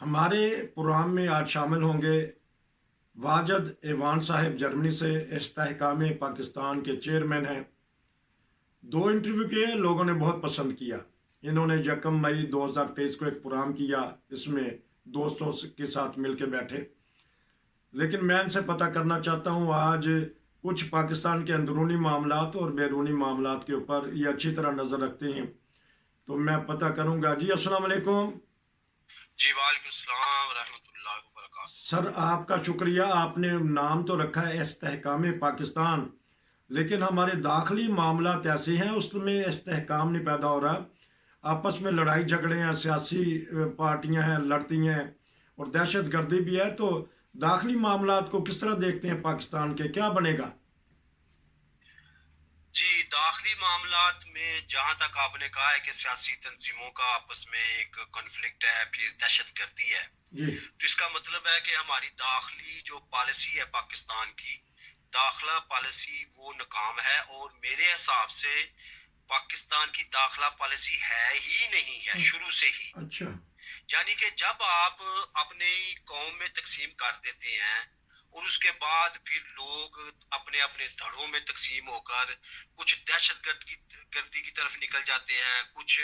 हमारे प्रोग्राम में आज शामिल होंगे वाजद ऐवान साहब, जर्मनी से इस्तेहकाम पाकिस्तान के चेयरमैन हैं। 2 इंटरव्यू किए, लोगों ने बहुत पसंद किया। इन्होंने 1 मई 2023 को एक प्रोग्राम किया, इसमें दोस्तों के साथ मिलकर बैठे। लेकिन मैं इनसे पता करना चाहता हूँ आज कुछ पाकिस्तान के अंदरूनी मामलात और बैरूनी मामलात के ऊपर ये अच्छी तरह नज़र रखते हैं, तो मैं पता करूँगा। जी अस्सलाम वालेकुम। जी वालेकुम सलाम रहमतुल्लाहि व बरकातहू। सर आपका शुक्रिया, आपने नाम तो रखा है इस्तेहकाम पाकिस्तान, लेकिन हमारे दाखिली मामलात ऐसे हैं उसमें इस्तेहकाम नहीं पैदा हो रहा। आपस में लड़ाई झगड़े हैं, सियासी पार्टियां हैं, लड़ती हैं और दहशत गर्दी भी है। तो दाखिली मामलात को किस तरह देखते हैं पाकिस्तान के, क्या बनेगा? जी दाखिली मामलात में जहां तक आपने कहा है कि सियासी तंजीमों का आपस में एक कॉन्फ्लिक्ट है, फिर दहशत गर्दी है, जी तो इसका मतलब है कि हमारी दाखिली जो पॉलिसी है पाकिस्तान की, दाखिला पॉलिसी वो नाकाम है। और मेरे हिसाब से पाकिस्तान की दाखिला पॉलिसी है ही नहीं है शुरू से ही। अच्छा। यानी कि जब आप अपने कौम में तकसीम कर देते हैं और उसके बाद फिर लोग अपने अपने धड़ों में तकसीम होकर कुछ दहशत गर्दी की तरफ निकल जाते हैं, कुछ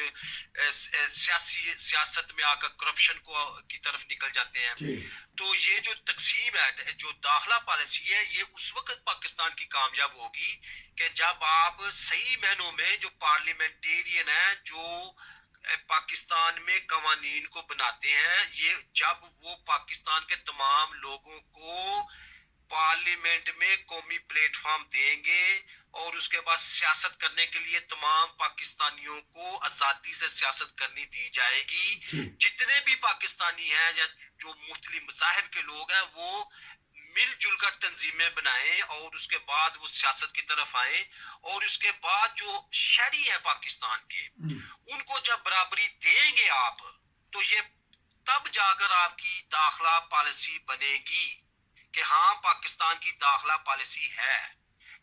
सियासत में आकर करप्शन को की तरफ निकल जाते हैं। जी तो ये जो तकसीम है, जो दाखिला पॉलिसी है, ये उस वक्त पाकिस्तान की कामयाब होगी कि जब आप सही मायनों में जो पार्लियामेंटेरियन है, जो पाकिस्तान में कवानीन को बनाते हैं, ये जब वो पाकिस्तान के तमाम लोगों को पार्लियामेंट में कौमी प्लेटफॉर्म देंगे और उसके बाद सियासत करने के लिए तमाम पाकिस्तानियों को आजादी से सियासत करनी दी जाएगी। जी जितने भी पाकिस्तानी हैं या जो मुख्तलिफ मज़ाहिब के लोग हैं, वो मिलजुल कर तंजीमें बनाएं और उसके बाद वो सियासत की तरफ आए। और उसके बाद जो शहरी है पाकिस्तान के, उनको जब बराबरी देंगे आप, तो ये तब जाकर आपकी दाखिला पॉलिसी बनेगी कि हाँ पाकिस्तान की दाखिला पॉलिसी है।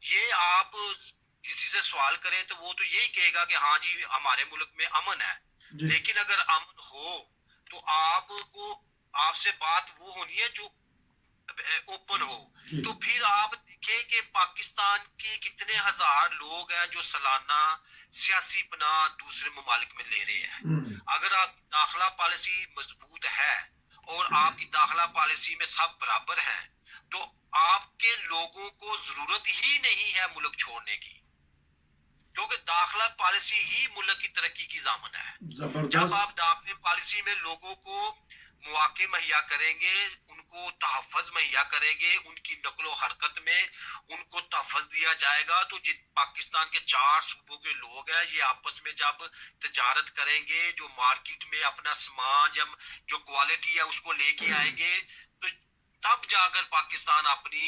ये आप किसी से सवाल करें तो वो तो यही कहेगा कि हाँ जी हमारे मुल्क में अमन है। जी लेकिन अगर अमन हो तो आपको आपसे बात वो होनी है जो ओपन हो। जी तो फिर आप देखें कि पाकिस्तान के कितने हजार लोग हैं जो सालाना सियासी पनाह दूसरे ममालिक में ले रहे हैं। अगर आपकी दाखिला पॉलिसी मजबूत है और आपकी दाखिला पॉलिसी में सब बराबर हैं, तो आपके लोगों को जरूरत ही नहीं है मुल्क छोड़ने की, क्योंकि दाखिला पॉलिसी ही मुल्क की तरक्की की जामन है। जब जबरदस्त। आप दाखिला पॉलिसी में लोगों को मौके मुहैया करेंगे, उनको तहफ़्फ़ुज़ मुहैया करेंगे, उनकी नकलो हरकत में उनको तहफ़्फ़ुज़ दिया जाएगा, तो पाकिस्तान के 4 सूबों के लोग हैं, ये आपस में जब तजारत करेंगे, जो मार्केट में अपना सामान या जो क्वालिटी है उसको लेके आएंगे, तो तब जाकर पाकिस्तान अपनी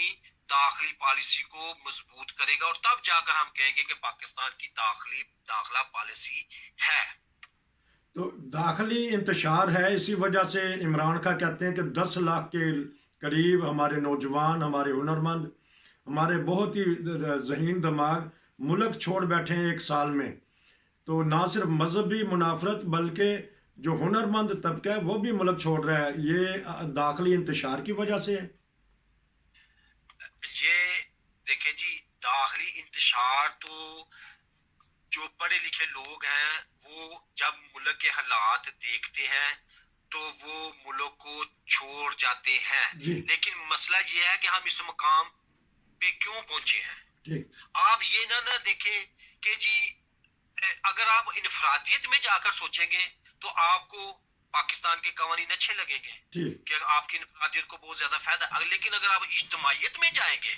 दाखिली पॉलिसी को मजबूत करेगा और तब जाकर हम कहेंगे कि पाकिस्तान की दाखिला पॉलिसी है। तो दाखिली इंतशार है, इसी वजह से इमरान खान कहते हैं कि 10 लाख के करीब हमारे नौजवान, हमारे हुनरमंद, हमारे बहुत ही ज़हीन दिमाग मुल्क छोड़ बैठे हैं 1 साल में। तो ना सिर्फ मजहबी मुनाफरत बल्कि जो हुनरमंद तबका है वो भी मुल्क छोड़ रहा है। ये दाखिली इंतशार की वजह से है। ये देखें जी, दाखिली इंतशार तो जो पढ़े लिखे लोग हैं वो जब मुल्क के हालात देखते हैं तो वो मुल्क को छोड़ जाते हैं। जी लेकिन मसला ये है कि हम इस मकाम पे क्यों पहुंचे हैं। ठीक। आप ये ना देखें कि जी अगर आप इनफरादियत में जाकर सोचेंगे तो आपको पाकिस्तान के कवानीन अच्छे लगेंगे ठीक। कि आपकी इनफरादियत को बहुत ज्यादा फायदा। लेकिन अगर आप इज्तिमाइयत में जाएंगे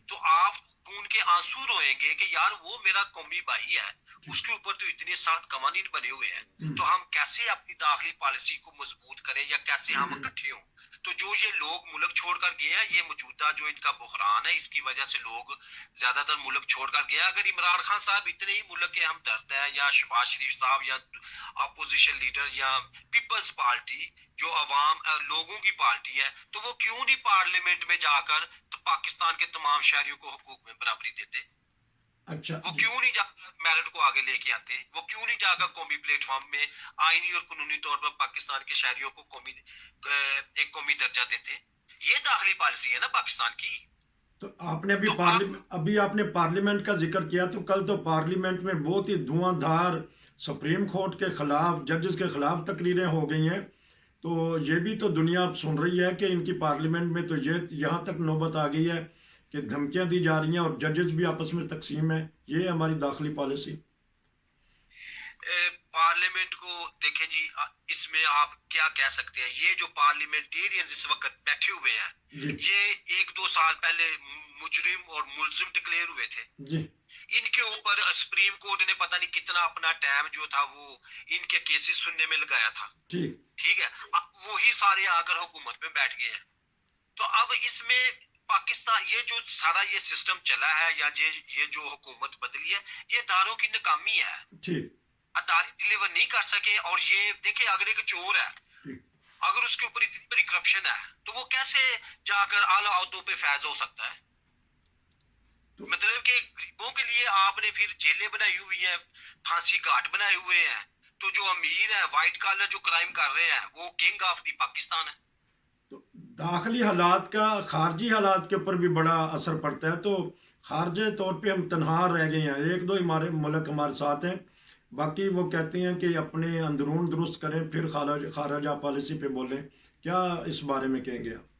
तो आप खून के आंसू रोएंगे कि यार वो मेरा कौमी भाई है, उसके ऊपर तो इतने सख्त कवानीन बने हुए हैं, तो हम कैसे अपनी दाखिली पॉलिसी को मजबूत करें या कैसे हम इकट्ठे हों। तो जो ये लोग मुल्क छोड़कर गए हैं, ये मौजूदा जो इनका बुहरान है, इसकी वजह से लोग ज्यादातर मुल्क छोड़कर गया। अगर इमरान खान साहब इतने ही मुल्क के हमदर्द हैं, या शहबाज शरीफ साहब, या अपोजिशन लीडर, या पीपल्स पार्टी जो अवाम लोगों की पार्टी है, तो वो क्यों नहीं पार्लियामेंट में जाकर तो पाकिस्तान के तमाम शहरियों को हुकूक में बराबरी देते। अच्छा वो जी, क्यों नहीं जाकर मेरिट को आगे लेके आते, वो क्यों नहीं जाकर कौमी प्लेटफॉर्म में आईनी और कानूनी तौर पर पाकिस्तान के शहरियों को एक कौमी दर्जा देते। ये दाखिली पॉलिसी है ना पाकिस्तान की। तो आपने तो आप अभी आपने पार्लियामेंट का जिक्र किया, तो कल तो पार्लियामेंट में बहुत ही धुआंधार सुप्रीम कोर्ट के खिलाफ, जजेस के खिलाफ तकरीरें हो गई हैं। तो ये भी तो दुनिया अब सुन रही है कि इनकी पार्लियामेंट में तो ये यहाँ तक नौबत आ गई है कि धमकियां दी जा रही हैं और जजेस भी आपस में तकसीम है। ये है हमारी दाखिली पॉलिसी। पार्लियामेंट को देखें जी, इसमें आप क्या कह सकते हैं, ये जो पार्लियामेंटेरियंस इस वक्त बैठे हुए हैं, जी ये 1-2 साल पहले मुजरिम और मुलजिम डिक्लेयर हुए थे। जी इनके ऊपर सुप्रीम कोर्ट ने पता नहीं कितना अपना टाइम जो था वो इनके केसेस सुनने में लगाया था। ठीक। ठीक है, अब वही सारे आकर हुकूमत में बैठ गए हैं। तो अब इसमें पाकिस्तान, ये जो सारा ये सिस्टम चला है या ये जो हुकूमत बदली है, ये दारों की नाकामी है। ठीक। अदालत डिलीवर नहीं कर सके। और ये देखिए, अगर एक चोर है, ठीक। अगर उसके ऊपर इतनी बड़ी करप्शन है, तो वो कैसे जाकर आला अहदों पे फैज हो सकता है? तो मतलब कि गरीबों के लिए आपने फिर जेलें बनाई हुई हैं, फांसी घाट बनाए हुए हैं। तो जो अमीर है, व्हाइट कॉलर जो क्राइम कर रहे हैं, वो किंग ऑफ दी पाकिस्तान है। तो दाखिली हालात का खारजी हालात के ऊपर भी बड़ा असर पड़ता है। तो खारजे तौर पे हम तनहा रह गए हैं, एक दो हमारे मुल्क हमारे साथ हैं, बाकी वो कहते हैं कि अपने अंदरून दुरुस्त करें फिर खारजा पॉलिसी पे बोलें। क्या इस बारे में कहेंगे आप?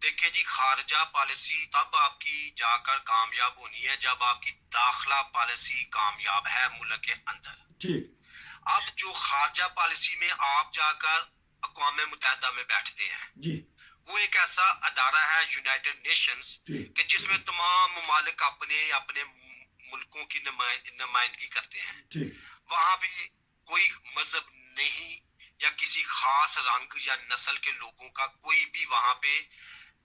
देखिए जी, खारजा पॉलिसी तब आपकी जाकर कामयाब होनी है जब आपकी दाखिला पॉलिसी कामयाब है मुल्क के अंदर। ठीक। अब जो खारजा पॉलिसी में आप जाकर अक़वाम मुत्तहिदा में बैठते हैं, जी। वो एक ऐसा अदारा है, यूनाइटेड नेशंस, ठीक। कि जिसमें तमाम ममालिक अपने अपने मुल्कों की नुमाइंदगी करते हैं। ठीक। वहां पे कोई मजहब नहीं या किसी खास रंग या नस्ल के लोगों का कोई भी वहां पे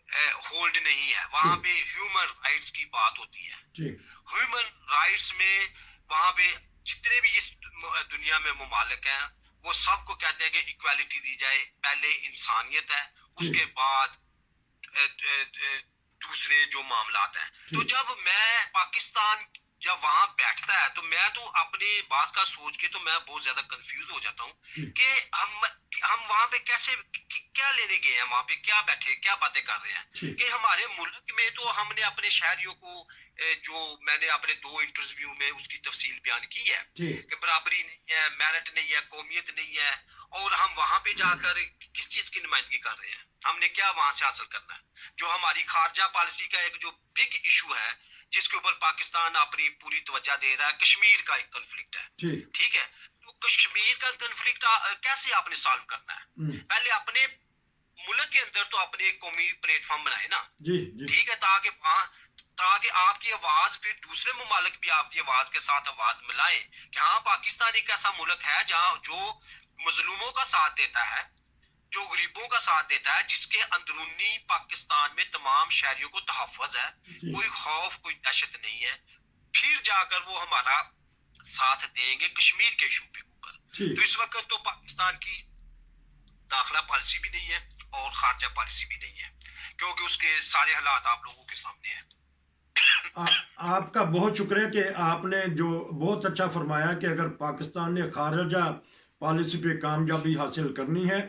होल्ड नहीं है। वहां ठीक। पे ह्यूमन राइट्स की बात होती है। ठीक। ह्यूमन राइट्स में वहां पे जितने भी इस दुनिया में ममालिक हैं, वो सबको कहते हैं कि इक्वालिटी दी जाए। पहले इंसानियत है, उसके ठीक। बाद दूसरे जो मामलात हैं। तो ठीक। जब मैं पाकिस्तान जब वहां बैठता है, तो मैं तो अपनी बात का सोच के तो मैं बहुत ज्यादा कंफ्यूज हो जाता हूँ ठीक। कि हम वहां पे कैसे क्या लेने गए हैं, वहां पे क्या बैठे, क्या बातें कर रहे हैं। ठीक। कि हमारे मुल्क में तो हमने अपने शहरियों को जो मैंने अपने 2 इंटरव्यू में उसकी तफसील बयान की है ठीक। कि बराबरी नहीं है, मेरिट नहीं है, कौमियत नहीं है। और हम वहां पे जाकर किस चीज की नुमाइंदगी कर रहे हैं, हमने क्या वहां से हासिल करना है? जो हमारी खारजा पॉलिसी का एक जो बिग इशू है, जिसके ऊपर पाकिस्तान अपनी पूरी तवज्जो दे रहा है, कश्मीर का एक कन्फ्लिक्ट है। ठीक। ठीक है, तो कश्मीर का कन्फ्लिक्ट कैसे आपने सॉल्व करना है? पहले अपने मुल्क के अंदर तो अपने कौमी प्लेटफॉर्म बनाए ना। जी जी ठीक है, ताकि आपकी आवाज फिर दूसरे ममालिक भी आपकी आवाज के साथ आवाज मिलाएं कि हाँ, पाकिस्तान एक ऐसा मुल्क है जहाँ जो मजलूमों का साथ देता है, जो गरीबों का साथ देता है, जिसके अंदरूनी पाकिस्तान में तमाम शहरियों को तहफ़्फ़ुज़ है, जी। कोई खौफ, कोई दहशत नहीं है। फिर जाकर वो हमारा साथ देंगे कश्मीर के इशू पे ऊपर। ठीक। तो इस वक्त तो पाकिस्तान की दाखिला पॉलिसी भी नहीं है और खारजा पॉलिसी भी नहीं है, क्योंकि उसके सारे हालात आप लोगों के सामने हैं। आपका बहुत शुक्रिया कि आपने जो बहुत अच्छा फरमाया कि अगर पाकिस्तान ने खारजा पॉलिसी पे कामयाबी हासिल करनी है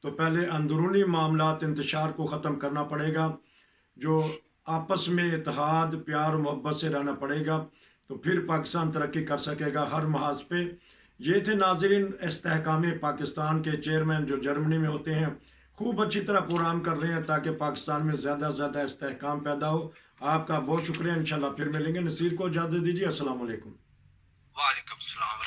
तो पहले अंदरूनी मामलात इंतशार को ख़त्म करना पड़ेगा, जो आपस में इत्तेहाद, प्यार, मोहब्बत से रहना पड़ेगा, तो फिर पाकिस्तान तरक्की कर सकेगा हर महाज पे। ये थे नाज़रीन इस्तेहकाम पाकिस्तान के चेयरमैन जो जर्मनी में होते हैं, खूब अच्छी तरह प्रोग्राम कर रहे हैं ताकि पाकिस्तान में ज़्यादा से ज़्यादा इस्तेहकाम पैदा हो। आपका बहुत शुक्रिया, इंशाल्लाह फिर मिलेंगे। नसीर को इजाज़त दीजिए। अस्सलाम वालेकुम। वालेकुम सलाम।